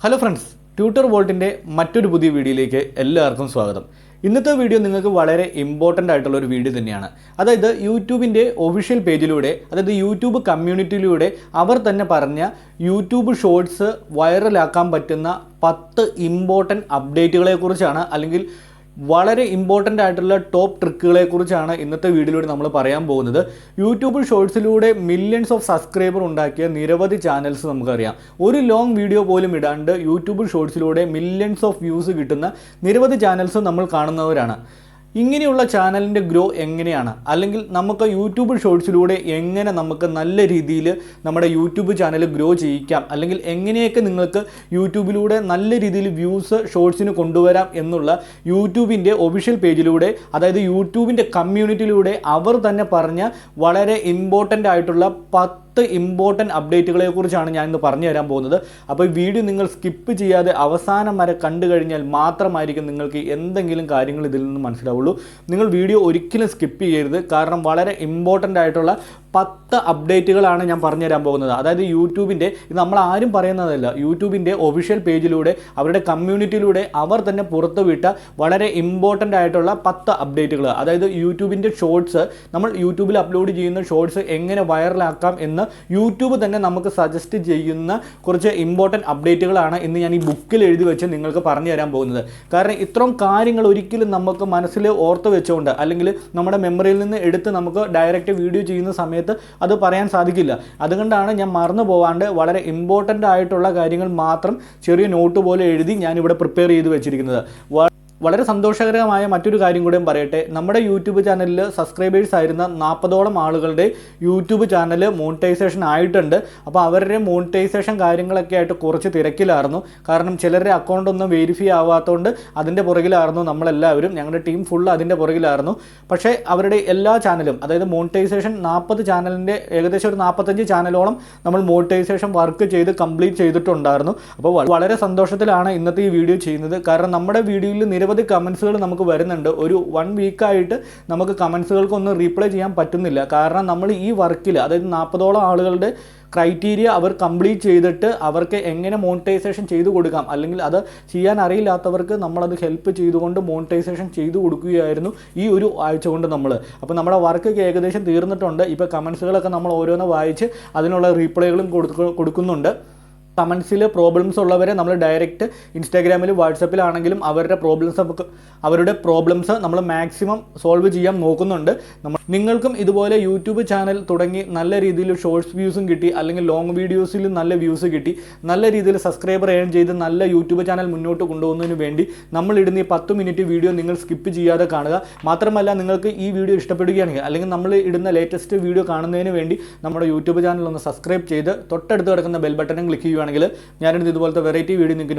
Hello friends, tutor വോൾട്ടിൻ്റെ മറ്റൊരു പുതിയ വീഡിയോയിലേക്ക് എല്ലാവർക്കും സ്വാഗതം. ഇന്നത്തെ വീഡിയോ നിങ്ങൾക്ക് വളരെ ഇമ്പോർട്ടൻ്റ് ആയിട്ടുള്ള ഒരു വീഡിയോ തന്നെയാണ്. അതായത് യൂട്യൂബിൻ്റെ ഒഫീഷ്യൽ പേജിലൂടെ, അതായത് യൂട്യൂബ് കമ്മ്യൂണിറ്റിയിലൂടെ അവർ തന്നെ പറഞ്ഞ യൂട്യൂബ് ഷോർട്സ് വൈറലാക്കാൻ പറ്റുന്ന 10 ഇമ്പോർട്ടൻ്റ് അപ്ഡേറ്റുകളെക്കുറിച്ചാണ്, അല്ലെങ്കിൽ വളരെ ഇമ്പോർട്ടൻ്റ് ആയിട്ടുള്ള ടോപ്പ് ട്രിക്കുകളെ കുറിച്ചാണ് ഇന്നത്തെ വീഡിയോയിലൂടെ നമ്മൾ പറയാൻ പോകുന്നത്. യൂട്യൂബ് ഷോർട്സിലൂടെ മില്യൺസ് ഓഫ് സബ്സ്ക്രൈബർ ഉണ്ടാക്കിയ നിരവധി ചാനൽസ് നമുക്കറിയാം. ഒരു ലോങ് വീഡിയോ പോലും ഇടാണ്ട് യൂട്യൂബ് ഷോർട്സിലൂടെ മില്യൺസ് ഓഫ് വ്യൂസ് കിട്ടുന്ന നിരവധി ചാനൽസ് നമ്മൾ കാണുന്നവരാണ്. ഇങ്ങനെയുള്ള ചാനലിൻ്റെ ഗ്രോ എങ്ങനെയാണ്, അല്ലെങ്കിൽ നമുക്ക് യൂട്യൂബ് ഷോർട്സിലൂടെ എങ്ങനെ നമുക്ക് നല്ല രീതിയിൽ നമ്മുടെ യൂട്യൂബ് ചാനൽ ഗ്രോ ചെയ്യിക്കാം, അല്ലെങ്കിൽ എങ്ങനെയൊക്കെ നിങ്ങൾക്ക് യൂട്യൂബിലൂടെ നല്ല രീതിയിൽ വ്യൂസ് ഷോർട്സിന് കൊണ്ടുവരാം എന്നുള്ള യൂട്യൂബിൻ്റെ ഒഫീഷ്യൽ പേജിലൂടെ, അതായത് യൂട്യൂബിൻ്റെ കമ്മ്യൂണിറ്റിയിലൂടെ അവർ തന്നെ പറഞ്ഞ വളരെ ഇമ്പോർട്ടൻ്റ് ആയിട്ടുള്ള 10 ഇമ്പോർട്ടൻ്റ് അപ്ഡേറ്റുകളെ കുറിച്ചാണ് ഞാൻ ഇന്ന് പറഞ്ഞു തരാൻ പോകുന്നത്. അപ്പോൾ ഈ വീഡിയോ നിങ്ങൾ സ്കിപ്പ് ചെയ്യാതെ അവസാനം വരെ കണ്ടു കഴിഞ്ഞാൽ മാത്രമായിരിക്കും നിങ്ങൾക്ക് എന്തെങ്കിലും കാര്യങ്ങൾ ഇതിൽ നിന്ന് മനസ്സിലാവുള്ളൂ. നിങ്ങൾ വീഡിയോ ഒരിക്കലും സ്കിപ്പ് ചെയ്യരുത്, കാരണം വളരെ ഇമ്പോർട്ടൻ്റ് ആയിട്ടുള്ള 10 അപ്ഡേറ്റുകളാണ് ഞാൻ പറഞ്ഞു തരാൻ പോകുന്നത്. അതായത് യൂട്യൂബിൻ്റെ, ഇത് നമ്മൾ ആരും പറയുന്നതല്ല, യൂട്യൂബിൻ്റെ ഒഫീഷ്യൽ പേജിലൂടെ അവരുടെ കമ്മ്യൂണിറ്റിയിലൂടെ അവർ തന്നെ പുറത്തുവിട്ട വളരെ ഇമ്പോർട്ടൻ്റ് ആയിട്ടുള്ള 10 അപ്ഡേറ്റുകൾ. അതായത് യൂട്യൂബിൻ്റെ ഷോർട്സ്, നമ്മൾ യൂട്യൂബിൽ അപ്ലോഡ് ചെയ്യുന്ന ഷോർട്സ് എങ്ങനെ വൈറലാക്കാം എന്ന് യൂട്യൂബ് തന്നെ നമുക്ക് സജസ്റ്റ് ചെയ്യുന്ന കുറച്ച് ഇമ്പോർട്ടൻ്റ് അപ്ഡേറ്റുകളാണ് ഇന്ന് ഞാൻ ഈ ബുക്കിൽ എഴുതി വെച്ച് നിങ്ങൾക്ക് പറഞ്ഞു തരാൻ പോകുന്നത്. കാരണം ഇത്രയും കാര്യങ്ങൾ ഒരിക്കലും നമുക്ക് മനസ്സിൽ ഓർത്ത് വെച്ചുകൊണ്ട്, അല്ലെങ്കിൽ നമ്മുടെ മെമ്മറിയിൽ നിന്ന് എടുത്ത് നമുക്ക് ഡയറക്റ്റ് വീഡിയോ ചെയ്യുന്ന സമയത്ത് അത് പറയാൻ സാധിക്കില്ല. അതുകൊണ്ടാണ് ഞാൻ മറന്നു പോകാണ്ട് വളരെ ഇമ്പോർട്ടൻ്റ് ആയിട്ടുള്ള കാര്യങ്ങൾ മാത്രം ചെറിയ നോട്ട് പോലെ എഴുതി ഞാനിവിടെ പ്രിപ്പയർ ചെയ്ത് വെച്ചിരിക്കുന്നത്. വളരെ സന്തോഷകരമായ മറ്റൊരു കാര്യം കൂടെ പറയട്ടെ. നമ്മുടെ യൂട്യൂബ് ചാനലിൽ സബ്സ്ക്രൈബേഴ്സ് ആയിരുന്ന 40ഓളം ആളുകളുടെ യൂട്യൂബ് ചാനൽ മോണിറ്റൈസേഷൻ ആയിട്ടുണ്ട്. അപ്പോൾ അവരുടെ മോണിറ്റൈസേഷൻ കാര്യങ്ങളൊക്കെ ആയിട്ട് കുറച്ച് തിരക്കിലായിരുന്നു. കാരണം ചിലരുടെ അക്കൗണ്ട് ഒന്നും വെരിഫൈ ആവാത്തതുകൊണ്ട് അതിൻ്റെ പുറകിലായിരുന്നു നമ്മളെല്ലാവരും, ഞങ്ങളുടെ ടീം ഫുൾ അതിൻ്റെ പുറകിലായിരുന്നു. പക്ഷേ അവരുടെ എല്ലാ ചാനലും, അതായത് മോണിറ്റൈസേഷൻ 40 ചാനലിൻ്റെ ഏകദേശം ഒരു 45 ചാനലോളം നമ്മൾ മോണിറ്റൈസേഷൻ വർക്ക് ചെയ്ത് കംപ്ലീറ്റ് ചെയ്തിട്ടുണ്ടായിരുന്നു. അപ്പോൾ വളരെ സന്തോഷത്തിലാണ് ഇന്നത്തെ ഈ വീഡിയോ ചെയ്യുന്നത്. കാരണം നമ്മുടെ വീഡിയോയിൽ നിരവധി കമൻസുകൾ നമുക്ക് വരുന്നുണ്ട്. ഒരു 1 വീക്കായിട്ട് നമുക്ക് കമൻസുകൾക്കൊന്നും റീപ്ലൈ ചെയ്യാൻ പറ്റുന്നില്ല. കാരണം നമ്മൾ ഈ വർക്കിൽ, അതായത് 40ഓളം ആളുകളുടെ ക്രൈറ്റീരിയ അവർ കംപ്ലീറ്റ് ചെയ്തിട്ട് അവർക്ക് എങ്ങനെ മോണിറ്റൈസേഷൻ ചെയ്തു കൊടുക്കാം, അല്ലെങ്കിൽ അത് ചെയ്യാൻ അറിയില്ലാത്തവർക്ക് നമ്മളത് ഹെൽപ്പ് ചെയ്തുകൊണ്ട് മോണിറ്റൈസേഷൻ ചെയ്തു കൊടുക്കുകയായിരുന്നു ഈ ഒരു ആഴ്ച കൊണ്ട് നമ്മൾ. അപ്പോൾ നമ്മുടെ വർക്ക് ഏകദേശം തീർന്നിട്ടുണ്ട്. ഇപ്പോൾ കമൻസുകളൊക്കെ നമ്മൾ ഓരോന്ന് വായിച്ച് അതിനുള്ള റീപ്ലൈകളും കൊടുക്കുന്നുണ്ട്. കമൻസിൽ പ്രോബ്ലംസ് ഉള്ളവരെ നമ്മൾ ഡയറക്റ്റ് ഇൻസ്റ്റാഗ്രാമിലും വാട്സപ്പിലാണെങ്കിലും അവരുടെ പ്രോബ്ലംസ് നമ്മൾ മാക്സിമം സോൾവ് ചെയ്യാൻ നോക്കുന്നുണ്ട്. നിങ്ങൾക്കും ഇതുപോലെ യൂട്യൂബ് ചാനൽ തുടങ്ങി നല്ല രീതിയിൽ ഷോർട്സ് വ്യൂസും കിട്ടി, അല്ലെങ്കിൽ ലോങ് വീഡിയോസിലും നല്ല വ്യൂസ് കിട്ടി, നല്ല രീതിയിൽ സബ്സ്ക്രൈബർ ഏൺ ചെയ്ത് നല്ല യൂട്യൂബ് ചാനൽ മുന്നോട്ട് കൊണ്ടുപോകുന്നതിന് വേണ്ടി നമ്മൾ ഇടുന്ന ഈ 10 മിനിറ്റ് വീഡിയോ നിങ്ങൾ സ്കിപ്പ് ചെയ്യാതെ കാണുക. മാത്രമല്ല, നിങ്ങൾക്ക് ഈ വീഡിയോ ഇഷ്ടപ്പെടുകയാണെങ്കിൽ, അല്ലെങ്കിൽ നമ്മൾ ഇടുന്ന ലേറ്റസ്റ്റ് വീഡിയോ കാണുന്നതിന് വേണ്ടി നമ്മുടെ യൂട്യൂബ് ചാനൽ ഒന്ന് സബ്സ്ക്രൈബ് ചെയ്ത് തൊട്ടടുത്ത് കിടക്കുന്ന ബെൽ ബട്ടൺ ക്ലിക്ക് ചെയ്യുകയാണെങ്കിൽ ഞാനിടുന്ന ഇതുപോലത്തെ വെറൈറ്റി വീഡിയോ നിങ്ങൾക്ക്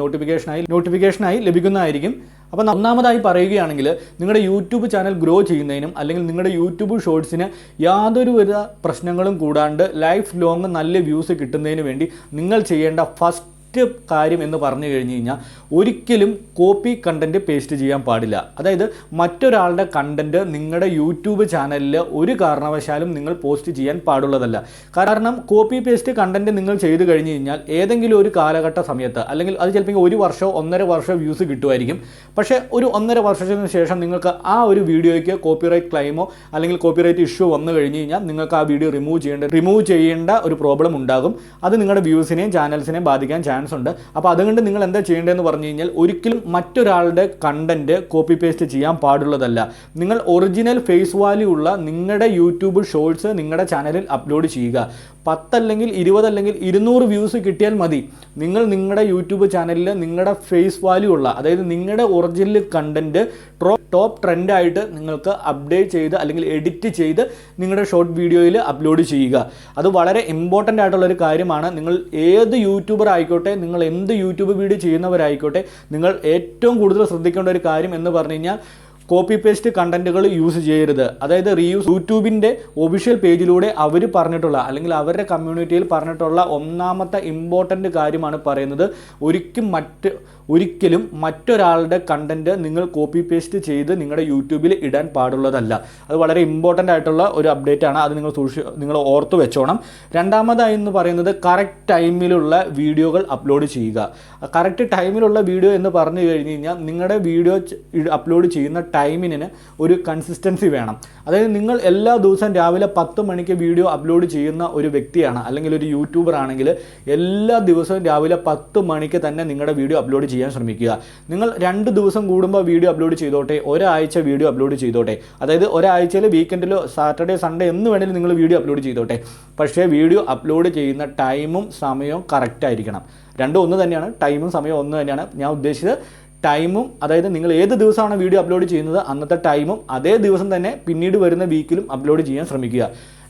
നോട്ടിഫിക്കേഷനായി ലഭിക്കുന്നതായിരിക്കും. അപ്പോൾ ഒന്നാമതായി പറയുകയാണെങ്കിൽ, നിങ്ങളുടെ യൂട്യൂബ് ചാനൽ ഗ്രോ ചെയ്യുന്നതിനും, അല്ലെങ്കിൽ നിങ്ങളുടെ യൂട്യൂബ് ഷോർട്സിന് യാതൊരുവിധ പ്രശ്നങ്ങളും കൂടാണ്ട് ലൈഫ് ലോങ് നല്ല വ്യൂസ് കിട്ടുന്നതിന് വേണ്ടി നിങ്ങൾ ചെയ്യേണ്ട ഫസ്റ്റ് കാര്യം എന്ന് പറഞ്ഞു കഴിഞ്ഞ് കഴിഞ്ഞാൽ, ഒരിക്കലും കോപ്പി കണ്ടൻറ്റ് പേസ്റ്റ് ചെയ്യാൻ പാടില്ല. അതായത് മറ്റൊരാളുടെ കണ്ടൻറ്റ് നിങ്ങളുടെ യൂട്യൂബ് ചാനലിൽ ഒരു കാരണവശാലും നിങ്ങൾ പോസ്റ്റ് ചെയ്യാൻ പാടുള്ളതല്ല. കാരണം കോപ്പി പേസ്റ്റ് കണ്ടൻറ്റ് നിങ്ങൾ ചെയ്ത് കഴിഞ്ഞ് കഴിഞ്ഞാൽ ഏതെങ്കിലും ഒരു കാലഘട്ട സമയത്ത്, അല്ലെങ്കിൽ അത് ചിലപ്പോൾ 1 വർഷമോ 1.5 വർഷമോ വ്യൂസ് കിട്ടുമായിരിക്കും. പക്ഷേ ഒരു 1.5 വർഷത്തിന് ശേഷം നിങ്ങൾക്ക് ആ ഒരു വീഡിയോയ്ക്ക് കോപ്പിറൈറ്റ് ക്ലെയിമോ അല്ലെങ്കിൽ കോപ്പിറൈറ്റ് ഇഷ്യൂ വന്നു കഴിഞ്ഞ് കഴിഞ്ഞാൽ നിങ്ങൾക്ക് ആ വീഡിയോ റിമൂവ് ചെയ്യേണ്ട ഒരു പ്രോബ്ലം ഉണ്ടാകും. അത് നിങ്ങളുടെ വ്യൂസിനെയും ചാനൽസിനെയും ബാധിക്കാൻ ചാൻസ് ഉണ്ട്. അപ്പോൾ അതുകൊണ്ട് നിങ്ങൾ എന്താ ചെയ്യേണ്ടതെന്ന് പറഞ്ഞു കഴിഞ്ഞാൽ, ഒരിക്കലും മറ്റൊരാളുടെ കണ്ടന്റ് കോപ്പി പേസ്റ്റ് ചെയ്യാൻ പാടുള്ളതല്ല. നിങ്ങൾ ഒറിജിനൽ ഫേസ് വാല്യൂ ഉള്ള നിങ്ങളുടെ യൂട്യൂബ് ഷോർട്സ് നിങ്ങളുടെ ചാനലിൽ അപ്ലോഡ് ചെയ്യുക. 10 അല്ലെങ്കിൽ 20 അല്ലെങ്കിൽ 200 വ്യൂസ് കിട്ടിയാൽ മതി. നിങ്ങൾ നിങ്ങളുടെ യൂട്യൂബ് ചാനലിൽ നിങ്ങളുടെ ഫേസ് വാല്യൂ ഉള്ള, അതായത് നിങ്ങളുടെ ഒറിജിനൽ കണ്ടന്റ് ടോപ്പ് ട്രെൻഡായിട്ട് നിങ്ങൾക്ക് അപ്ഡേറ്റ് ചെയ്ത് അല്ലെങ്കിൽ എഡിറ്റ് ചെയ്ത് നിങ്ങളുടെ ഷോർട്ട് വീഡിയോയിൽ അപ്ലോഡ് ചെയ്യുക. അത് വളരെ ഇമ്പോർട്ടൻ്റ് ആയിട്ടുള്ളൊരു കാര്യമാണ്. നിങ്ങൾ ഏത് യൂട്യൂബർ ആയിക്കോട്ടെ, നിങ്ങൾ എന്ത് യൂട്യൂബ് വീഡിയോ ചെയ്യുന്നവരായിക്കോട്ടെ, നിങ്ങൾ ഏറ്റവും കൂടുതൽ ശ്രദ്ധിക്കേണ്ട ഒരു കാര്യം എന്ന് പറഞ്ഞു കഴിഞ്ഞാൽ, കോപ്പി പേസ്റ്റ് കണ്ടന്റുകൾ യൂസ് ചെയ്യരുത്. അതായത് യൂട്യൂബിൻ്റെ ഒഫീഷ്യൽ പേജിലൂടെ അവർ പറഞ്ഞിട്ടുള്ള അല്ലെങ്കിൽ അവരുടെ കമ്മ്യൂണിറ്റിയിൽ പറഞ്ഞിട്ടുള്ള ഒന്നാമത്തെ ഇമ്പോർട്ടൻ്റ് കാര്യമാണ് പറയുന്നത്. ഒരിക്കലും മറ്റൊരാളുടെ കണ്ടന്റ് നിങ്ങൾ കോപ്പി പേസ്റ്റ് ചെയ്ത് നിങ്ങളുടെ യൂട്യൂബിൽ ഇടാൻ പാടുള്ളതല്ല. അത് വളരെ ഇമ്പോർട്ടൻ്റ് ആയിട്ടുള്ള ഒരു അപ്ഡേറ്റ് ആണ്. അത് നിങ്ങൾ ഓർത്ത് വെച്ചോണം. രണ്ടാമതായി എന്ന് പറയുന്നത് കറക്റ്റ് ടൈമിലുള്ള വീഡിയോകൾ അപ്ലോഡ് ചെയ്യുക. കറക്റ്റ് ടൈമിലുള്ള വീഡിയോ എന്ന് പറഞ്ഞു കഴിഞ്ഞ് കഴിഞ്ഞാൽ നിങ്ങളുടെ വീഡിയോ അപ്ലോഡ് ചെയ്യുന്ന ടൈമിന് ഒരു കൺസിസ്റ്റൻസി വേണം. അതായത് നിങ്ങൾ എല്ലാ ദിവസവും രാവിലെ 10 മണിക്ക് വീഡിയോ അപ്ലോഡ് ചെയ്യുന്ന ഒരു വ്യക്തിയാണ് അല്ലെങ്കിൽ ഒരു യൂട്യൂബർ ആണെങ്കിൽ എല്ലാ ദിവസവും രാവിലെ 10 മണിക്ക് തന്നെ നിങ്ങളുടെ വീഡിയോ അപ്ലോഡ് ചെയ്യാൻ ശ്രമിക്കുക. നിങ്ങൾ 2 ദിവസം കൂടുമ്പോൾ വീഡിയോ അപ്ലോഡ് ചെയ്തോട്ടെ, ഒരാഴ്ച വീഡിയോ അപ്ലോഡ് ചെയ്തോട്ടെ. അതായത് ഒരാഴ്ചയിൽ വീക്കെൻഡിലോ സാറ്റർഡേ സൺഡേ എന്ന് വേണമെങ്കിലും നിങ്ങൾ വീഡിയോ അപ്ലോഡ് ചെയ്തോട്ടെ. പക്ഷേ വീഡിയോ അപ്ലോഡ് ചെയ്യുന്ന ടൈമും സമയവും കറക്റ്റ് ആയിരിക്കണം. രണ്ടും ഒന്ന് തന്നെയാണ്, ടൈമും സമയവും ഒന്ന് തന്നെയാണ്. ഞാൻ ഉദ്ദേശിച്ചത് ടൈമും, അതായത് നിങ്ങൾ ഏത് ദിവസമാണ് വീഡിയോ അപ്ലോഡ് ചെയ്യുന്നത് അന്നത്തെ ടൈമും അതേ ദിവസം തന്നെ പിന്നീട് വരുന്ന വീക്കിലും അപ്ലോഡ് ചെയ്യാൻ ശ്രമിക്കുക.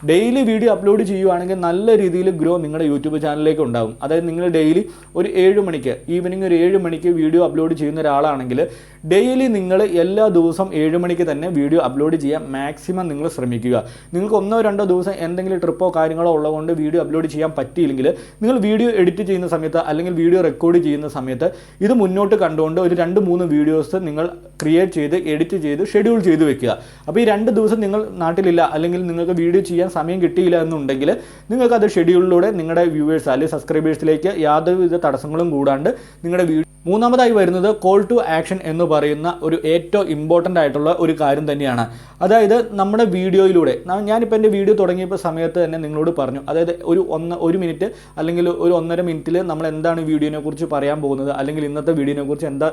ഡെയിലി വീഡിയോ അപ്ലോഡ് ചെയ്യുവാണെങ്കിൽ നല്ല രീതിയിൽ ഗ്രോ നിങ്ങളുടെ യൂട്യൂബ് ചാനലിലേക്ക് ഉണ്ടാകും. അതായത് നിങ്ങൾ ഡെയിലി ഒരു 7 മണിക്ക് ഈവനിങ് ഒരു 7 മണിക്ക് വീഡിയോ അപ്ലോഡ് ചെയ്യുന്ന ഒരാളാണെങ്കിൽ ഡെയിലി നിങ്ങൾ എല്ലാ ദിവസവും 7 മണിക്ക് തന്നെ വീഡിയോ അപ്ലോഡ് ചെയ്യാൻ മാക്സിമം നിങ്ങൾ ശ്രമിക്കുക. നിങ്ങൾക്ക് 1-2 ദിവസം എന്തെങ്കിലും ട്രിപ്പോ കാര്യങ്ങളോ ഉള്ളതുകൊണ്ട് വീഡിയോ അപ്ലോഡ് ചെയ്യാൻ പറ്റിയില്ലെങ്കിൽ നിങ്ങൾ വീഡിയോ എഡിറ്റ് ചെയ്യുന്ന സമയത്ത് അല്ലെങ്കിൽ വീഡിയോ റെക്കോർഡ് ചെയ്യുന്ന സമയത്ത് ഇത് മുന്നോട്ട് കണ്ടുകൊണ്ട് ഒരു 2-3 വീഡിയോസ് നിങ്ങൾ ക്രിയേറ്റ് ചെയ്ത് എഡിറ്റ് ചെയ്ത് ഷെഡ്യൂൾ ചെയ്ത് വെക്കുക. അപ്പോൾ ഈ 2 ദിവസം നിങ്ങൾ നാട്ടിലില്ല അല്ലെങ്കിൽ നിങ്ങൾക്ക് വീഡിയോ ചെയ്യാൻ സമയം കിട്ടിയില്ല എന്നുണ്ടെങ്കിൽ നിങ്ങൾക്കത് ഷെഡ്യൂളിലൂടെ നിങ്ങളുടെ വ്യൂവേഴ്സ് അല്ലെങ്കിൽ സബ്സ്ക്രൈബേഴ്സിലേക്ക് യാതൊരുവിധ തടസ്സങ്ങളും കൂടാണ്ട് നിങ്ങളുടെ വീഡിയോ. മൂന്നാമതായി വരുന്നത് കോൾ ടു ആക്ഷൻ എന്ന് പറയുന്ന ഒരു ഏറ്റവും ഇമ്പോർട്ടൻ്റ് ആയിട്ടുള്ള ഒരു കാര്യം തന്നെയാണ്. അതായത് നമ്മുടെ വീഡിയോയിലൂടെ ഞാനിപ്പോൾ എൻ്റെ വീഡിയോ തുടങ്ങിയപ്പോൾ സമയത്ത് തന്നെ നിങ്ങളോട് പറഞ്ഞു, അതായത് ഒരു മിനിറ്റ് അല്ലെങ്കിൽ ഒരു 1.5 മിനിറ്റിൽ നമ്മൾ എന്താണ് വീഡിയോനെ കുറിച്ച് പറയാൻ പോകുന്നത് അല്ലെങ്കിൽ ഇന്നത്തെ വീഡിയോനെ കുറിച്ച് എന്താ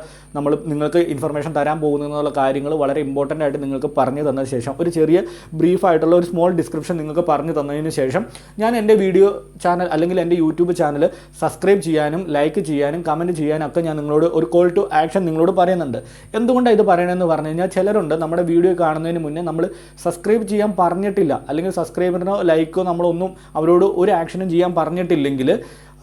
നിങ്ങൾക്ക് ഇൻഫർമേഷൻ തരാൻ പോകുന്നതെന്നുള്ള കാര്യങ്ങൾ വളരെ ഇമ്പോർട്ടൻ്റ് ആയിട്ട് നിങ്ങൾക്ക് പറഞ്ഞു തന്നതിന് ശേഷം ഒരു ചെറിയ ബ്രീഫായിട്ടുള്ള ഒരു സ്മോൾ ഡിസ്ക്രിപ്ഷൻ നിങ്ങൾക്ക് പറഞ്ഞു തന്നതിന് ശേഷം ഞാൻ എൻ്റെ വീഡിയോ ചാനൽ അല്ലെങ്കിൽ എൻ്റെ യൂട്യൂബ് ചാനൽ സബ്സ്ക്രൈബ് ചെയ്യാനും ലൈക്ക് ചെയ്യാനും കമൻറ്റ് ചെയ്യാനും ഒക്കെ ഞാൻ നിങ്ങളോട് ഒരു കോൾ ടു ആക്ഷൻ നിങ്ങളോട് പറയുന്നുണ്ട്. എന്തുകൊണ്ടാണ് ഇത് പറയണമെന്ന് പറഞ്ഞു കഴിഞ്ഞാൽ ചിലരുണ്ട് നമ്മുടെ വീഡിയോ കാണുന്നതിന് മുന്നേ നമ്മൾ സബ്സ്ക്രൈബ് ചെയ്യാൻ പറഞ്ഞിട്ടില്ല അല്ലെങ്കിൽ സബ്സ്ക്രൈബറിനോ ലൈക്കോ നമ്മളൊന്നും അവരോട് ഒരു ആക്ഷനും ചെയ്യാൻ പറഞ്ഞിട്ടില്ലെങ്കിൽ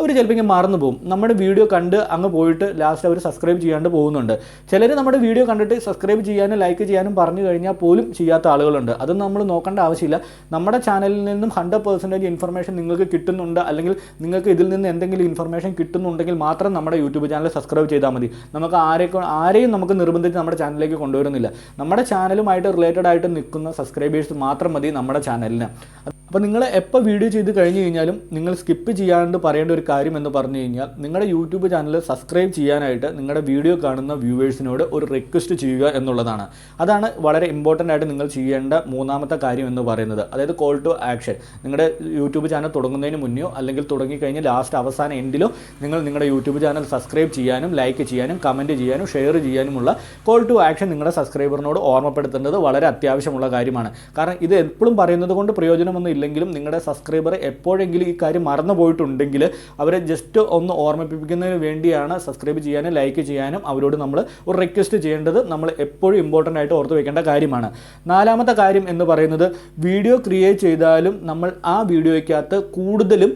അവർ ചിലപ്പോൾ മറന്നു പോകും. നമ്മുടെ വീഡിയോ കണ്ട് അങ്ങ് പോയിട്ട് ലാസ്റ്റ് അവർ സബ്സ്ക്രൈബ് ചെയ്യാണ്ട് പോകുന്നുണ്ട്. ചിലർ നമ്മുടെ വീഡിയോ കണ്ടിട്ട് സബ്സ്ക്രൈബ് ചെയ്യാനും ലൈക്ക് ചെയ്യാനും പറഞ്ഞു കഴിഞ്ഞാൽ പോലും ചെയ്യാത്ത ആളുകളുണ്ട്. അതൊന്നും നമ്മൾ നോക്കേണ്ട ആവശ്യമില്ല. നമ്മുടെ ചാനലിൽ നിന്നും 100% ഇൻഫർമേഷൻ നിങ്ങൾക്ക് കിട്ടുന്നുണ്ട് അല്ലെങ്കിൽ നിങ്ങൾക്ക് ഇതിൽ നിന്ന് എന്തെങ്കിലും ഇൻഫർമേഷൻ കിട്ടുന്നുണ്ടെങ്കിൽ മാത്രം നമ്മുടെ യൂട്യൂബ് ചാനൽ സബ്സ്ക്രൈബ് ചെയ്താൽ മതി. നമുക്ക് ആരെയും നമുക്ക് നിർബന്ധിച്ച് നമ്മുടെ ചാനലിലേക്ക് കൊണ്ടുവരുന്നില്ല. നമ്മുടെ ചാനലുമായിട്ട് റിലേറ്റഡ് ആയിട്ട് നിൽക്കുന്ന സബ്സ്ക്രൈബേഴ്സ് മാത്രം മതി നമ്മുടെ ചാനലിന്. അപ്പോൾ നിങ്ങൾ എപ്പോൾ വീഡിയോ ചെയ്ത് കഴിഞ്ഞ് കഴിഞ്ഞാലും നിങ്ങൾ സ്കിപ്പ് ചെയ്യാണ്ട് പറയേണ്ട ഒരു കാര്യം എന്ന് പറഞ്ഞു കഴിഞ്ഞാൽ നിങ്ങളുടെ യൂട്യൂബ് ചാനൽ സബ്സ്ക്രൈബ് ചെയ്യാനായിട്ട് നിങ്ങളുടെ വീഡിയോ കാണുന്ന വ്യൂവേഴ്സിനോട് ഒരു റിക്വസ്റ്റ് ചെയ്യുക എന്നുള്ളതാണ്. അതാണ് വളരെ ഇമ്പോർട്ടൻ്റ് ആയിട്ട് നിങ്ങൾ ചെയ്യേണ്ട മൂന്നാമത്തെ കാര്യം എന്ന് പറയുന്നത്. അതായത് കോൾ ടു ആക്ഷൻ. നിങ്ങളുടെ യൂട്യൂബ് ചാനൽ തുടങ്ങുന്നതിന് മുന്നോ അല്ലെങ്കിൽ തുടങ്ങിക്കഴിഞ്ഞ് ലാസ്റ്റ് അവസാന എൻഡിലോ നിങ്ങളുടെ യൂട്യൂബ് ചാനൽ സബ്സ്ക്രൈബ് ചെയ്യാനും ലൈക്ക് ചെയ്യാനും കമൻറ്റ് ചെയ്യാനും ഷെയർ ചെയ്യാനുമുള്ള കോൾ ടു ആക്ഷൻ നിങ്ങളുടെ സബ്സ്ക്രൈബറിനോട് ഓർമ്മപ്പെടുത്തേണ്ടത് വളരെ അത്യാവശ്യമുള്ള കാര്യമാണ്. കാരണം ഇത് എപ്പോഴും പറയുന്നത് കൊണ്ട് പ്രയോജനമൊന്നും ഇല്ലെങ്കിലും നിങ്ങളുടെ സബ്സ്ക്രൈബർ എപ്പോഴെങ്കിലും ഈ കാര്യം മറന്നു പോയിട്ടുണ്ടെങ്കിൽ അവരെ ജസ്റ്റ് ഒന്ന് ഓർമ്മിപ്പിക്കുന്നതിന് വേണ്ടിയാണ് സബ്സ്ക്രൈബ് ചെയ്യാനും ലൈക്ക് ചെയ്യാനും അവരോട് നമ്മൾ ഒരു റിക്വസ്റ്റ് ചെയ്യേണ്ടത് നമ്മൾ എപ്പോഴും ഇമ്പോർട്ടൻ്റ് ആയിട്ട് ഓർത്ത് വയ്ക്കേണ്ട കാര്യമാണ്. നാലാമത്തെ കാര്യം എന്ന് പറയുന്നത് വീഡിയോ ക്രിയേറ്റ് ചെയ്താലും നമ്മൾ ആ വീഡിയോയ്ക്കകത്ത് കൂടുതലും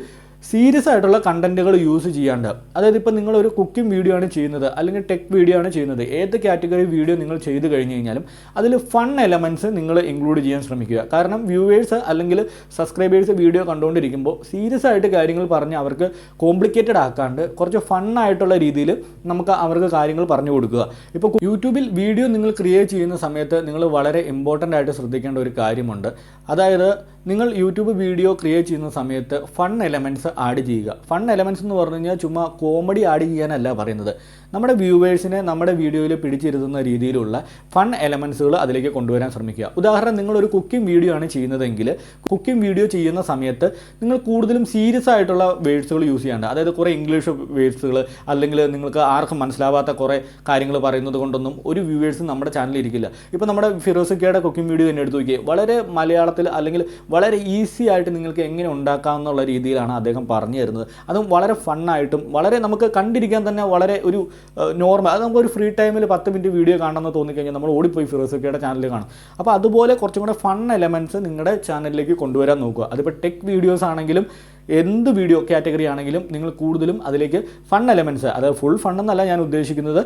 സീരിയസ് ആയിട്ടുള്ള കണ്ടൻറ്റുകൾ യൂസ് ചെയ്യാണ്ട്, അതായത് ഇപ്പോൾ നിങ്ങളൊരു കുക്കിംഗ് വീഡിയോ ആണ് ചെയ്യുന്നത് അല്ലെങ്കിൽ ടെക് വീഡിയോ ആണ് ചെയ്യുന്നത്, ഏത് കാറ്റഗറി വീഡിയോ നിങ്ങൾ ചെയ്ത് കഴിഞ്ഞ് കഴിഞ്ഞാലും അതിൽ ഫൺ എലമെൻറ്റ്സ് നിങ്ങൾ ഇൻക്ലൂഡ് ചെയ്യാൻ ശ്രമിക്കുക. കാരണം വ്യൂവേഴ്സ് അല്ലെങ്കിൽ സബ്സ്ക്രൈബേഴ്സ് വീഡിയോ കണ്ടുകൊണ്ടിരിക്കുമ്പോൾ സീരിയസ് ആയിട്ട് കാര്യങ്ങൾ പറഞ്ഞ് അവർക്ക് കോംപ്ലിക്കേറ്റഡ് ആക്കാണ്ട് കുറച്ച് ഫണ്ണായിട്ടുള്ള രീതിയിൽ നമുക്ക് അവർക്ക് കാര്യങ്ങൾ പറഞ്ഞു കൊടുക്കുക. ഇപ്പോൾ യൂട്യൂബിൽ വീഡിയോ നിങ്ങൾ ക്രിയേറ്റ് ചെയ്യുന്ന സമയത്ത് നിങ്ങൾ വളരെ ഇമ്പോർട്ടൻ്റ് ആയിട്ട് ശ്രദ്ധിക്കേണ്ട ഒരു കാര്യമുണ്ട്. അതായത് നിങ്ങൾ യൂട്യൂബ് വീഡിയോ ക്രിയേറ്റ് ചെയ്യുന്ന സമയത്ത് ഫൺ എലമെൻറ്റ്സ് ആഡ് ചെയ്യുക. ഫൺ എലമെൻറ്റ്സ് എന്ന് പറഞ്ഞു കഴിഞ്ഞാൽ ചുമ്മാ കോമഡി ആഡ് ചെയ്യാനല്ല പറയുന്നത്. നമ്മുടെ വ്യൂവേഴ്സിനെ നമ്മുടെ വീഡിയോയിൽ പിടിച്ചിരുത്തുന്ന രീതിയിലുള്ള ഫൺ എലമെൻറ്റ്സുകൾ അതിലേക്ക് കൊണ്ടുവരാൻ ശ്രമിക്കുക. ഉദാഹരണം, നിങ്ങളൊരു കുക്കിംഗ് വീഡിയോ ആണ് ചെയ്യുന്നതെങ്കിൽ കുക്കിംഗ് വീഡിയോ ചെയ്യുന്ന സമയത്ത് നിങ്ങൾ കൂടുതലും സീരിയസ് ആയിട്ടുള്ള വേർഡ്സുകൾ യൂസ് ചെയ്യാണ്ട്, അതായത് കുറേ ഇംഗ്ലീഷ് വേർഡ്സുകൾ അല്ലെങ്കിൽ നിങ്ങൾക്ക് ആർക്കും മനസ്സിലാവാത്ത കുറേ കാര്യങ്ങൾ പറയുന്നത് കൊണ്ടൊന്നും ഒരു വ്യൂവേഴ്സ് നമ്മുടെ ചാനലിൽ ഇരിക്കില്ല. ഇപ്പോൾ നമ്മുടെ ഫിറോസിക്കയുടെ കുക്കിംഗ് വീഡിയോ തന്നെ എടുത്ത് നോക്കിയേ, വളരെ മലയാളത്തിൽ അല്ലെങ്കിൽ വളരെ ഈസി ആയിട്ട് നിങ്ങൾക്ക് എങ്ങനെ ഉണ്ടാക്കാമെന്നുള്ള രീതിയിലാണ് അദ്ദേഹം പറഞ്ഞു തരുന്നത്. അതും വളരെ ഫണ്ണായിട്ടും വളരെ നമുക്ക് കണ്ടിരിക്കാൻ തന്നെ വളരെ ഒരു നോർമൽ, അത് നമുക്കൊരു ഫ്രീ ടൈമിൽ 10 മിനിറ്റ് വീഡിയോ കാണണമെന്ന് തോന്നിക്കഴിഞ്ഞാൽ നമ്മൾ ഓടിപ്പോയി ഫിറോസിക്കയുടെ ചാനലിൽ കാണും. അപ്പോൾ അതുപോലെ കുറച്ചും കൂടെ ഫൺ എലമെൻറ്റ്സ് നിങ്ങളുടെ ചാനലിലേക്ക് കൊണ്ടുവരാൻ നോക്കുക. അതിപ്പോൾ ടെക് വീഡിയോസ് ആണെങ്കിലും എന്ത് വീഡിയോ കാറ്റഗറി ആണെങ്കിലും നിങ്ങൾ കൂടുതലും അതിലേക്ക് ഫൺ എലമെൻറ്റ്സ്, അതായത് ഫുൾ ഫണ്ണെന്നല്ല ഞാൻ ഉദ്ദേശിക്കുന്നത്,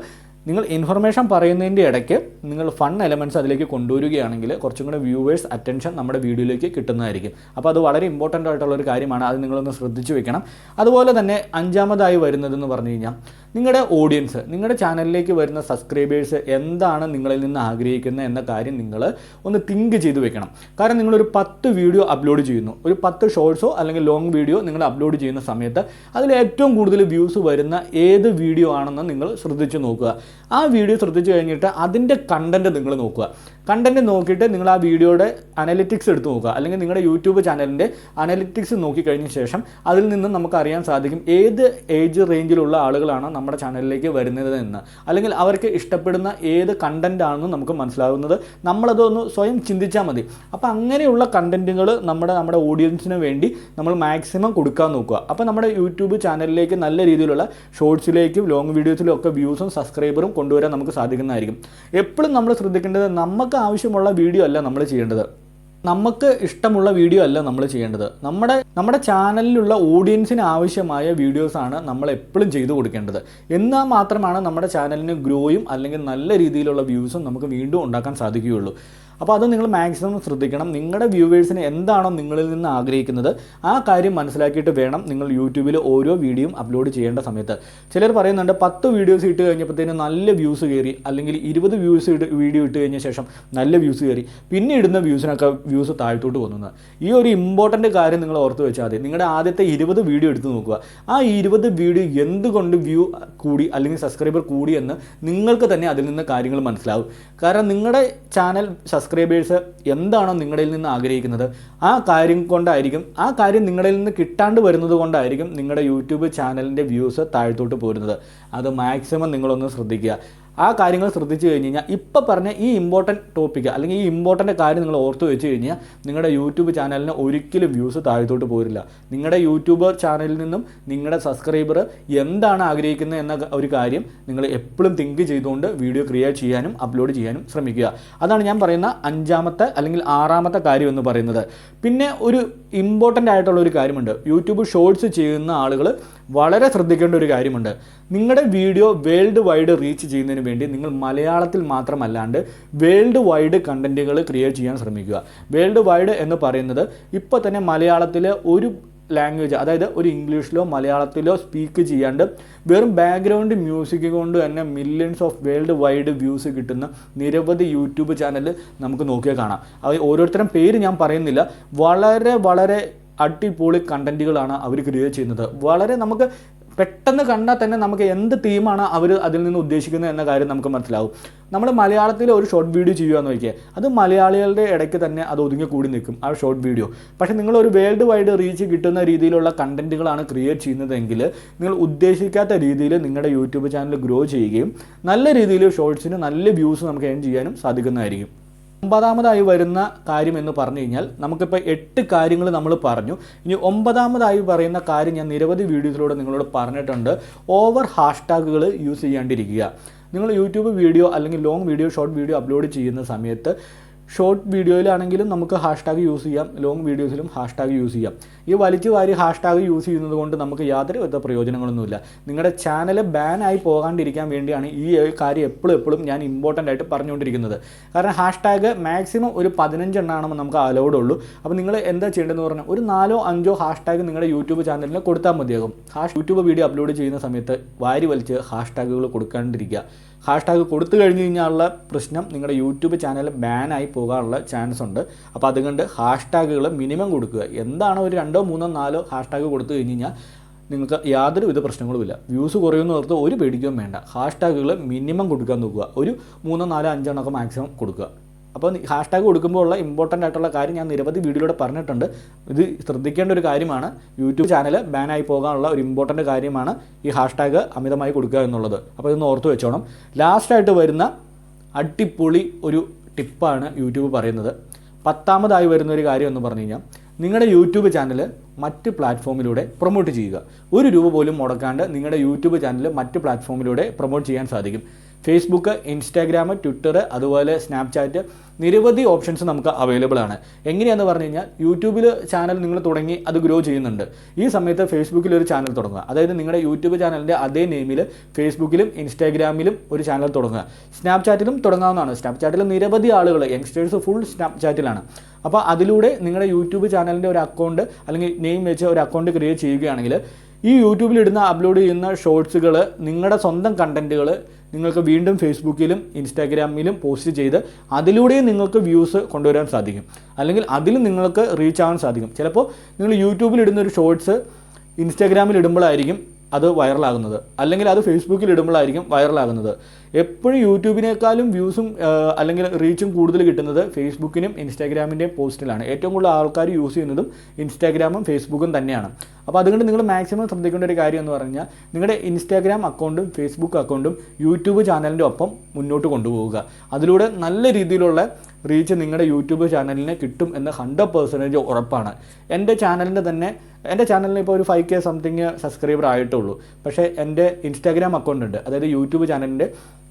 നിങ്ങൾ ഇൻഫർമേഷൻ പറയുന്നതിൻ്റെ ഇടയ്ക്ക് നിങ്ങൾ ഫൺ എലമെൻറ്റ്സ് അതിലേക്ക് കൊണ്ടുവരികയാണെങ്കിൽ കുറച്ചും കൂടെ വ്യൂവേഴ്സ് അറ്റൻഷൻ നമ്മുടെ വീഡിയോയിലേക്ക് കിട്ടുന്നതായിരിക്കും. അപ്പോൾ അത് വളരെ ഇമ്പോർട്ടൻ്റ് ആയിട്ടുള്ളൊരു കാര്യമാണ്. അത് നിങ്ങളൊന്ന് ശ്രദ്ധിച്ചു വെക്കണം. അതുപോലെ തന്നെ അഞ്ചാമതായി വരുന്നതെന്ന് പറഞ്ഞു കഴിഞ്ഞാൽ നിങ്ങളുടെ ഓഡിയൻസ്, നിങ്ങളുടെ ചാനലിലേക്ക് വരുന്ന സബ്സ്ക്രൈബേഴ്സ് എന്താണ് നിങ്ങളിൽ നിന്ന് ആഗ്രഹിക്കുന്നത് എന്ന കാര്യം നിങ്ങൾ ഒന്ന് തിങ്ക് ചെയ്ത് വെക്കണം. കാരണം നിങ്ങളൊരു 10 വീഡിയോ അപ്ലോഡ് ചെയ്യുന്നു, ഒരു 10 ഷോർട്സോ അല്ലെങ്കിൽ ലോങ് വീഡിയോ നിങ്ങൾ അപ്ലോഡ് ചെയ്യുന്ന സമയത്ത് അതിൽ ഏറ്റവും കൂടുതൽ വ്യൂസ് വരുന്ന ഏത് വീഡിയോ ആണെന്ന് നിങ്ങൾ ശ്രദ്ധിച്ച് നോക്കുക. ആ വീഡിയോ ശ്രദ്ധിച്ച് കഴിഞ്ഞിട്ട് അതിൻ്റെ കണ്ടൻറ്റ് നിങ്ങൾ നോക്കുക. കണ്ടൻറ്റ് നോക്കിയിട്ട് നിങ്ങൾ ആ വീഡിയോയുടെ അനലിറ്റിക്സ് എടുത്ത് നോക്കുക, അല്ലെങ്കിൽ നിങ്ങളുടെ യൂട്യൂബ് ചാനലിൻ്റെ അനലിറ്റിക്സ് നോക്കിക്കഴിഞ്ഞ ശേഷം അതിൽ നിന്ന് നമുക്ക് അറിയാൻ സാധിക്കും ഏത് ഏജ് റേഞ്ചിലുള്ള ആളുകളാണ് നമ്മുടെ ചാനലിലേക്ക് വരുന്നത് എന്ന്, അല്ലെങ്കിൽ അവർക്ക് ഇഷ്ടപ്പെടുന്ന ഏത് കണ്ടൻ്റ് ആണെന്ന് നമുക്ക് മനസ്സിലാവുന്നത്. നമ്മളതൊന്ന് സ്വയം ചിന്തിച്ചാൽ മതി. അപ്പോൾ അങ്ങനെയുള്ള കണ്ടൻറ്റുകൾ നമ്മുടെ ഓഡിയൻസിന് വേണ്ടി നമ്മൾ മാക്സിമം കൊടുക്കാൻ നോക്കുക. അപ്പോൾ നമ്മുടെ യൂട്യൂബ് ചാനലിലേക്ക് നല്ല രീതിയിലുള്ള ഷോർട്സിലേക്കും ലോങ് വീഡിയോസിലും ഒക്കെ വ്യൂസും സബ്സ്ക്രൈബറും കൊണ്ടുവരാൻ നമുക്ക് സാധിക്കുന്നതായിരിക്കും. എപ്പോഴും നമ്മൾ ശ്രദ്ധിക്കേണ്ടത് നമുക്ക് ആവശ്യമുള്ള വീഡിയോ അല്ല നമ്മൾ ചെയ്യേണ്ടത്, നമുക്ക് ഇഷ്ടമുള്ള വീഡിയോ അല്ല നമ്മൾ ചെയ്യേണ്ടത്. നമ്മുടെ ചാനലിലുള്ള ഓഡിയൻസിന് ആവശ്യമായ വീഡിയോസാണ് നമ്മൾ എപ്പോഴും ചെയ്തു കൊടുക്കേണ്ടത്. എന്നാൽ മാത്രമാണ് നമ്മുടെ ചാനലിന് ഗ്രോയും അല്ലെങ്കിൽ നല്ല രീതിയിലുള്ള വ്യൂസും നമുക്ക് വീണ്ടും ഉണ്ടാക്കാൻ സാധിക്കുകയുള്ളൂ. അപ്പോൾ അത് നിങ്ങൾ മാക്സിമം ശ്രദ്ധിക്കണം. നിങ്ങളുടെ വ്യൂവേഴ്സിന് എന്താണോ നിങ്ങളിൽ നിന്ന് ആഗ്രഹിക്കുന്നത് ആ കാര്യം മനസ്സിലാക്കിയിട്ട് വേണം നിങ്ങൾ യൂട്യൂബിൽ ഓരോ വീഡിയോയും അപ്ലോഡ് ചെയ്യേണ്ട സമയത്ത്. ചിലർ പറയുന്നുണ്ട് 10 വീഡിയോസ് ഇട്ട് കഴിഞ്ഞപ്പോഴത്തേനും നല്ല വ്യൂസ് കയറി, അല്ലെങ്കിൽ 20 വീഡിയോ ഇട്ട് കഴിഞ്ഞ ശേഷം നല്ല വ്യൂസ് കയറി, പിന്നെ ഇടുന്ന വ്യൂസ് താഴ്ത്തോട്ട് പോകുന്നത്. ഈ ഒരു ഇമ്പോർട്ടൻ്റ് കാര്യം നിങ്ങൾ ഓർത്ത് വെച്ചാൽ മതി. നിങ്ങളുടെ ആദ്യത്തെ 20 വീഡിയോ എടുത്ത് നോക്കുക. ആ 20 വീഡിയോ എന്തുകൊണ്ട് വ്യൂ കൂടി അല്ലെങ്കിൽ സബ്സ്ക്രൈബർ കൂടി എന്ന് നിങ്ങൾക്ക് തന്നെ അതിൽ നിന്ന് കാര്യങ്ങൾ മനസ്സിലാവും. കാരണം നിങ്ങളുടെ ചാനൽ സബ്സ്ക്രൈബേഴ്സ് എന്താണോ നിങ്ങളിൽ നിന്ന് ആഗ്രഹിക്കുന്നത് ആ കാര്യം നിങ്ങളിൽ നിന്ന് കിട്ടാണ്ട് വരുന്നത് കൊണ്ടായിരിക്കും നിങ്ങളുടെ യൂട്യൂബ് ചാനലിൻ്റെ വ്യൂസ് താഴ്ത്തോട്ട് പോരുന്നത്. അത് മാക്സിമം നിങ്ങളൊന്ന് ശ്രദ്ധിക്കുക. ആ കാര്യങ്ങൾ ശ്രദ്ധിച്ചു കഴിഞ്ഞ് കഴിഞ്ഞാൽ ഇപ്പോൾ പറഞ്ഞ ഈ ഇമ്പോർട്ടൻറ്റ് ടോപ്പിക്ക് അല്ലെങ്കിൽ ഈ ഇമ്പോർട്ടൻ്റ് കാര്യം നിങ്ങൾ ഓർത്ത് വെച്ച് കഴിഞ്ഞാൽ നിങ്ങളുടെ യൂട്യൂബ് ചാനലിന് ഒരിക്കലും വ്യൂസ് താഴ്ത്തോട്ട് പോരില്ല. നിങ്ങളുടെ യൂട്യൂബ് ചാനലിൽ നിന്നും നിങ്ങളുടെ സബ്സ്ക്രൈബർ എന്താണ് ആഗ്രഹിക്കുന്നത് എന്ന ഒരു കാര്യം നിങ്ങൾ എപ്പോഴും തിങ്ക് ചെയ്തുകൊണ്ട് വീഡിയോ ക്രിയേറ്റ് ചെയ്യാനും അപ്ലോഡ് ചെയ്യാനും ശ്രമിക്കുക. അതാണ് ഞാൻ പറയുന്ന 5ാമത്തെ അല്ലെങ്കിൽ 6ാമത്തെ കാര്യം എന്ന് പറയുന്നത്. പിന്നെ ഒരു ഇമ്പോർട്ടൻ്റ് ആയിട്ടുള്ള ഒരു കാര്യമുണ്ട്. യൂട്യൂബ് ഷോർട്സ് ചെയ്യുന്ന ആളുകൾ വളരെ ശ്രദ്ധിക്കേണ്ട ഒരു കാര്യമുണ്ട്. നിങ്ങളുടെ വീഡിയോ വേൾഡ് വൈഡ് റീച്ച് ചെയ്യുന്നതിന് വേണ്ടി നിങ്ങൾ മലയാളത്തിൽ മാത്രമല്ലാണ്ട് വേൾഡ് വൈഡ് കണ്ടൻറ്റുകൾ ക്രിയേറ്റ് ചെയ്യാൻ ശ്രമിക്കുക. വേൾഡ് വൈഡ് എന്ന് പറയുന്നത് ഇപ്പോൾ തന്നെ മലയാളത്തിൽ ഒരു ലാംഗ്വേജ്, അതായത് ഒരു ഇംഗ്ലീഷിലോ മലയാളത്തിലോ സ്പീക്ക് ചെയ്യാണ്ട് വെറും ബാക്ക്ഗ്രൗണ്ട് മ്യൂസിക് കൊണ്ട് തന്നെ millions of world wide views കിട്ടുന്ന നിരവധി യൂട്യൂബ് ചാനൽ നമുക്ക് നോക്കിയാൽ കാണാം. അത് ഓരോരുത്തരും പേര് ഞാൻ പറയുന്നില്ല. വളരെ വളരെ അടിപൊളി കണ്ടൻറ്റുകളാണ് അവർ ക്രിയേറ്റ് ചെയ്യുന്നത്. വളരെ നമുക്ക് പെട്ടെന്ന് കണ്ടാൽ തന്നെ നമുക്ക് എന്ത് തീമാണ് അവർ അതിൽ നിന്ന് ഉദ്ദേശിക്കുന്നത് എന്ന കാര്യം നമുക്ക് മനസ്സിലാവും. നമ്മൾ മലയാളത്തിൽ ഒരു ഷോർട്ട് വീഡിയോ ചെയ്യുകയെന്ന് നോക്കിയാൽ അത് മലയാളികളുടെ ഇടയ്ക്ക് തന്നെ അത് ഒതുങ്ങി കൂടി നിൽക്കും ആ ഷോർട്ട് വീഡിയോ. പക്ഷേ നിങ്ങളൊരു വേൾഡ് വൈഡ് റീച്ച് കിട്ടുന്ന രീതിയിലുള്ള കണ്ടൻറ്റുകളാണ് ക്രിയേറ്റ് ചെയ്യുന്നതെങ്കിൽ നിങ്ങൾ ഉദ്ദേശിക്കാത്ത രീതിയിൽ നിങ്ങളുടെ യൂട്യൂബ് ചാനൽ ഗ്രോ ചെയ്യുകയും നല്ല രീതിയിൽ ഷോർട്സിന് നല്ല വ്യൂസ് നമുക്ക് ഏൺ ചെയ്യാനും സാധിക്കുന്നതായിരിക്കും. 9ാമതായി വരുന്ന കാര്യം എന്ന് പറഞ്ഞു കഴിഞ്ഞാൽ നമുക്കിപ്പോൾ 8 കാര്യങ്ങൾ നമ്മൾ പറഞ്ഞു. ഇനി 9ാമതായി പറയുന്ന കാര്യം ഞാൻ നിരവധി വീഡിയോസിലൂടെ നിങ്ങളോട് പറഞ്ഞിട്ടുണ്ട്. ഓവർ ഹാഷ്ടാഗുകൾ യൂസ് ചെയ്യാണ്ടിരിക്കുക. നിങ്ങൾ യൂട്യൂബ് വീഡിയോ അല്ലെങ്കിൽ long video short video upload ചെയ്യുന്ന സമയത്ത് ഷോർട്ട് വീഡിയോയിലാണെങ്കിലും നമുക്ക് ഹാഷ്ടാഗ് യൂസ് ചെയ്യാം, ലോങ് വീഡിയോസിലും ഹാഷ്ടാഗ് യൂസ് ചെയ്യാം. ഈ വലിച്ചു വാരി ഹാഷ്ടാഗ് യൂസ് ചെയ്യുന്നത് കൊണ്ട് നമുക്ക് യാതൊരു വിധ പ്രയോജനങ്ങളൊന്നുമില്ല. നിങ്ങളുടെ ചാനൽ ബാനായി പോകാണ്ടിരിക്കാൻ വേണ്ടിയാണ് ഈ കാര്യം എപ്പോഴും ഞാൻ ഇമ്പോർട്ടൻ്റ് ആയിട്ട് പറഞ്ഞുകൊണ്ടിരിക്കുന്നത്. കാരണം ഹാഷ്ടാഗ് മാക്സിമം ഒരു 15 എണ്ണമാണ് നമുക്ക് അലൗഡ് ഉള്ളൂ. അപ്പോൾ നിങ്ങൾ എന്താ ചെയ്യേണ്ടതെന്ന് പറഞ്ഞാൽ ഒരു 4-5 ഹാഷ്ടാഗ് നിങ്ങളുടെ യൂട്യൂബ് ചാനലിൽ കൊടുത്താൽ മതിയാകും. യൂട്യൂബ് വീഡിയോ അപ്ലോഡ് ചെയ്യുന്ന സമയത്ത് വാരി വലിച്ച് ഹാഷ്ടാഗുകൾ കൊടുക്കാണ്ടിരിക്കുക. ഹാഷ്ടാഗ് കൊടുത്തു കഴിഞ്ഞ് കഴിഞ്ഞാലുള്ള പ്രശ്നം നിങ്ങളുടെ യൂട്യൂബ് ചാനൽ ബാനായി പോകാനുള്ള ചാൻസ് ഉണ്ട്. അപ്പോൾ അതുകൊണ്ട് ഹാഷ്ടാഗുകൾ മിനിമം കൊടുക്കുക. എന്താണ് ഒരു 2, 3, 4 ഹാഷ്ടാഗ് കൊടുത്തു കഴിഞ്ഞ് കഴിഞ്ഞാൽ നിങ്ങൾക്ക് യാതൊരു വിധ പ്രശ്നങ്ങളുമില്ല. വ്യൂസ് കുറയുമെന്ന് ഓർത്ത് ഒരു പേടിക്കുകയും വേണ്ട. ഹാഷ്ടാഗുകൾ മിനിമം കൊടുക്കാൻ നോക്കുക. ഒരു 3, 4, 5 എണ്ണമൊക്കെ മാക്സിമം കൊടുക്കുക. അപ്പോൾ ഹാഷ്ടാഗ് കൊടുക്കുമ്പോൾ ഉള്ള ഇമ്പോർട്ടൻ്റ് ആയിട്ടുള്ള കാര്യം ഞാൻ നിരവധി വീഡിയോയിലൂടെ പറഞ്ഞിട്ടുണ്ട്. ഇത് ശ്രദ്ധിക്കേണ്ട ഒരു കാര്യമാണ്. യൂട്യൂബ് ചാനൽ ബാനായി പോകാനുള്ള ഒരു ഇമ്പോർട്ടൻ്റ് കാര്യമാണ് ഈ ഹാഷ്ടാഗ് അമിതമായി കൊടുക്കുക എന്നുള്ളത്. അപ്പോൾ ഇതൊന്ന് ഓർത്ത് വെച്ചോണം. ലാസ്റ്റായിട്ട് വരുന്ന അടിപൊളി ഒരു ടിപ്പാണ് യൂട്യൂബ് പറയുന്നത്. 10ാമതായി വരുന്ന ഒരു കാര്യം എന്ന് പറഞ്ഞു കഴിഞ്ഞാൽ നിങ്ങളുടെ യൂട്യൂബ് ചാനൽ മറ്റ് പ്ലാറ്റ്ഫോമിലൂടെ പ്രൊമോട്ട് ചെയ്യുക. 1 രൂപ പോലും മുടക്കാണ്ട് നിങ്ങളുടെ യൂട്യൂബ് ചാനൽ മറ്റ് പ്ലാറ്റ്ഫോമിലൂടെ പ്രൊമോട്ട് ചെയ്യാൻ സാധിക്കും. ഫേസ്ബുക്ക്, ഇൻസ്റ്റാഗ്രാം, ട്വിറ്റർ, അതുപോലെ സ്നാപ്ചാറ്റ്, നിരവധി ഓപ്ഷൻസ് നമുക്ക് അവൈലബിൾ ആണ്. എങ്ങനെയാണെന്ന് പറഞ്ഞു കഴിഞ്ഞാൽ യൂട്യൂബിൽ ചാനൽ നിങ്ങൾ തുടങ്ങി അത് ഗ്രോ ചെയ്യുന്നുണ്ട്. ഈ സമയത്ത് ഫേസ്ബുക്കിൽ ഒരു ചാനൽ തുടങ്ങുക. അതായത് നിങ്ങളുടെ യൂട്യൂബ് ചാനലിൻ്റെ അതേ നെയിമിൽ ഫേസ്ബുക്കിലും ഇൻസ്റ്റാഗ്രാമിലും ഒരു ചാനൽ തുടങ്ങുക. സ്നാപ്ചാറ്റിലും തുടങ്ങാവുന്നതാണ്. സ്നാപ്ചാറ്റിൽ നിരവധി ആളുകൾ, യങ്സ്റ്റേഴ്സ് ഫുൾ സ്നാപ്ചാറ്റിലാണ്. അപ്പോൾ അതിലൂടെ നിങ്ങളുടെ യൂട്യൂബ് ചാനലിൻ്റെ ഒരു അക്കൗണ്ട് അല്ലെങ്കിൽ നെയിം വെച്ച് ഒരു അക്കൗണ്ട് ക്രിയേറ്റ് ചെയ്യുകയാണെങ്കിൽ ഈ യൂട്യൂബിൽ അപ്ലോഡ് ചെയ്യുന്ന ഷോർട്സുകൾ, നിങ്ങളുടെ സ്വന്തം കണ്ടൻറ്റുകൾ നിങ്ങൾക്ക് വീണ്ടും ഫേസ്ബുക്കിലും ഇൻസ്റ്റാഗ്രാമിലും പോസ്റ്റ് ചെയ്ത് അതിലൂടെയും നിങ്ങൾക്ക് വ്യൂസ് കൊണ്ടുവരാൻ സാധിക്കും. അല്ലെങ്കിൽ അതിലും നിങ്ങൾക്ക് റീച്ച് ആവാൻ സാധിക്കും. ചിലപ്പോൾ നിങ്ങൾ യൂട്യൂബിൽ ഇടുന്ന ഒരു ഷോർട്സ് ഇൻസ്റ്റാഗ്രാമിൽ ഇടുമ്പോഴായിരിക്കും അത് വൈറലാകുന്നത്, അല്ലെങ്കിൽ അത് ഫേസ്ബുക്കിൽ ഇടുമ്പോഴായിരിക്കും വൈറലാകുന്നത്. എപ്പോഴും യൂട്യൂബിനേക്കാളും വ്യൂസും അല്ലെങ്കിൽ റീച്ചും കൂടുതൽ കിട്ടുന്നത് ഫേസ്ബുക്കിനും ഇൻസ്റ്റാഗ്രാമിൻ്റെയും പോസ്റ്റിലാണ്. ഏറ്റവും കൂടുതൽ ആൾക്കാർ യൂസ് ചെയ്യുന്നതും ഇൻസ്റ്റാഗ്രാമും ഫേസ്ബുക്കും തന്നെയാണ്. അപ്പോൾ അതുകൊണ്ട് നിങ്ങൾ മാക്സിമം ശ്രദ്ധിക്കേണ്ട ഒരു കാര്യം എന്ന് പറഞ്ഞാൽ നിങ്ങളുടെ ഇൻസ്റ്റാഗ്രാം അക്കൗണ്ടും ഫേസ്ബുക്ക് അക്കൗണ്ടും യൂട്യൂബ് ചാനലിൻ്റെ ഒപ്പം മുന്നോട്ട് കൊണ്ടുപോവുക. അതിലൂടെ നല്ല രീതിയിലുള്ള റീച്ച് നിങ്ങളുടെ യൂട്യൂബ് ചാനലിന് കിട്ടും എന്ന് 100% ഉറപ്പാണ്. എൻ്റെ ചാനലിന് ഇപ്പോൾ ഒരു 5K സംതിങ് സബ്സ്ക്രൈബർ ആയിട്ടുള്ളൂ. പക്ഷേ എൻ്റെ ഇൻസ്റ്റാഗ്രാം അക്കൗണ്ട് ഉണ്ട്. അതായത് യൂട്യൂബ് ചാനലിൻ്റെ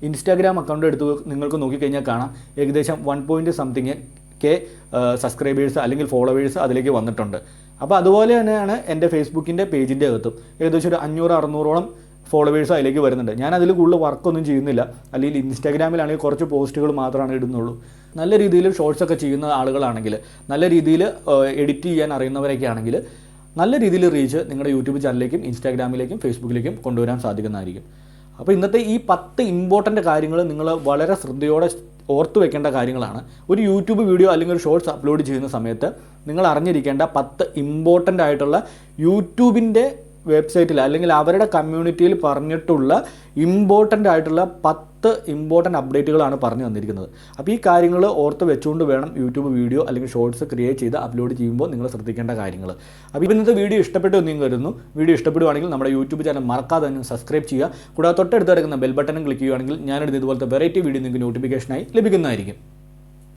ഇൻസ്റ്റാഗ്രാം അക്കൗണ്ട് എടുത്ത് നിങ്ങൾക്ക് നോക്കിക്കഴിഞ്ഞാൽ കാണാം ഏകദേശം 1.something K സബ്സ്ക്രൈബേഴ്സ് അല്ലെങ്കിൽ ഫോളോവേഴ്സ് അതിലേക്ക് വന്നിട്ടുണ്ട്. അപ്പോൾ അതുപോലെ തന്നെയാണ് എൻ്റെ ഫേസ്ബുക്കിൻ്റെ പേജിൻ്റെ അകത്തും ഏകദേശം ഒരു 500-600ഓളം ഫോളോവേഴ്സ് അതിലേക്ക് വരുന്നുണ്ട്. ഞാൻ അതിൽ കൂടുതൽ വർക്കൊന്നും ചെയ്യുന്നില്ല. അല്ലെങ്കിൽ ഇൻസ്റ്റാഗ്രാമിലാണെങ്കിൽ കുറച്ച് പോസ്റ്റുകൾ മാത്രമാണ് ഇടുന്നുള്ളൂ. നല്ല രീതിയിൽ ഷോർട്സൊക്കെ ചെയ്യുന്ന ആളുകളാണെങ്കിൽ, നല്ല രീതിയിൽ എഡിറ്റ് ചെയ്യാൻ അറിയുന്നവരൊക്കെ ആണെങ്കിൽ നല്ല രീതിയിൽ റീച്ച് നിങ്ങളുടെ യൂട്യൂബ് ചാനലിലേക്കും ഇൻസ്റ്റാഗ്രാമിലേക്കും ഫേസ്ബുക്കിലേക്കും കൊണ്ടുവരാൻ സാധിക്കുന്നതായിരിക്കും. അപ്പോൾ ഇന്നത്തെ ഈ 10 ഇമ്പോർട്ടൻ്റ് കാര്യങ്ങൾ നിങ്ങൾ വളരെ ശ്രദ്ധയോടെ ഓർത്ത് വെക്കേണ്ട കാര്യങ്ങളാണ്. ഒരു യൂട്യൂബ് വീഡിയോ അല്ലെങ്കിൽ ഒരു ഷോർട്സ് അപ്ലോഡ് ചെയ്യുന്ന സമയത്ത് നിങ്ങൾ അറിഞ്ഞിരിക്കേണ്ട 10 ഇമ്പോർട്ടൻ്റ് ആയിട്ടുള്ള യൂട്യൂബിൻ്റെ വെബ്സൈറ്റിൽ അല്ലെങ്കിൽ അവരുടെ കമ്മ്യൂണിറ്റിയിൽ പറഞ്ഞിട്ടുള്ള ഇമ്പോർട്ടൻ്റ് ആയിട്ടുള്ള 10 ഇമ്പോർട്ടൻ്റ് അപ്ഡേറ്റുകളാണ് പറഞ്ഞു തന്നിരിക്കുന്നത്. അപ്പോൾ ഈ കാര്യങ്ങൾ ഓർത്ത് വെച്ചുകൊണ്ട് വേണം യൂട്യൂബ് വീഡിയോ അല്ലെങ്കിൽ ഷോർട്സ് ക്രിയേറ്റ് ചെയ്ത് അപ്ലോഡ് ചെയ്യുമ്പോൾ നിങ്ങൾ ശ്രദ്ധിക്കേണ്ട കാര്യങ്ങൾ. അപ്പോൾ ഇന്നത്തെ വീഡിയോ ഇഷ്ടപ്പെട്ടു എന്ന് കരുതുന്നു. വീഡിയോ ഇഷ്ടപ്പെടുവാണെങ്കിൽ നമ്മുടെ യൂട്യൂബ് ചാനൽ മറക്കാതെ തന്നെ സബ്സ്ക്രൈബ് ചെയ്യുക. കൂടാതെ തൊട്ടടുത്ത് കിടക്കുന്ന ബെൽ ബട്ടണും ക്ലിക്ക് ചെയ്യുകയാണെങ്കിൽ ഞാനിടുന്ന ഇതുപോലത്തെ വെറൈറ്റി വീഡിയോ നിങ്ങൾക്ക് നോട്ടിഫിക്കേഷനായി ലഭിക്കുന്നതായിരിക്കും.